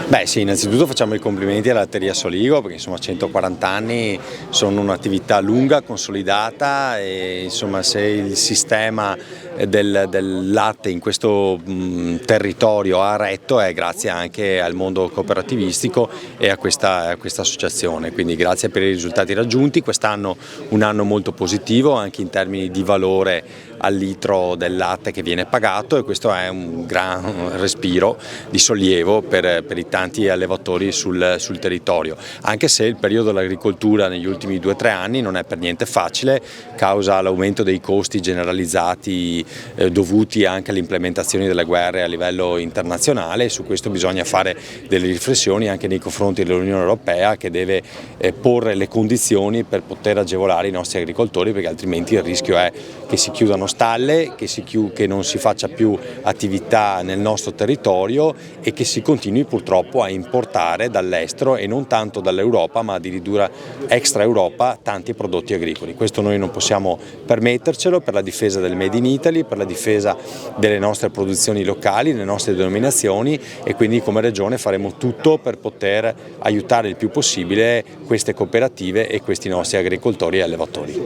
Beh sì, innanzitutto facciamo i complimenti alla latteria Soligo perché insomma 140 anni sono un'attività lunga, consolidata e insomma se il sistema del latte in questo territorio ha retto è grazie anche al mondo cooperativistico e a questa associazione, quindi grazie per i risultati raggiunti. Quest'anno un anno molto positivo anche in termini di valore al litro del latte che viene pagato e questo è un gran respiro di sollievo per i tanti allevatori sul territorio, anche se il periodo dell'agricoltura negli ultimi 2 o 3 anni non è per niente facile, causa l'aumento dei costi generalizzati dovuti anche all'implementazione delle guerre a livello internazionale e su questo bisogna fare delle riflessioni anche nei confronti dell'Unione Europea che deve porre le condizioni per poter agevolare i nostri agricoltori, perché altrimenti il rischio è che si chiudano stalle, che non si faccia più attività nel nostro territorio e che si continui purtroppo a importare dall'estero e non tanto dall'Europa ma addirittura extra Europa tanti prodotti agricoli. Questo noi non possiamo permettercelo per la difesa del Made in Italy, per la difesa delle nostre produzioni locali, delle nostre denominazioni e quindi come Regione faremo tutto per poter aiutare il più possibile queste cooperative e questi nostri agricoltori e allevatori.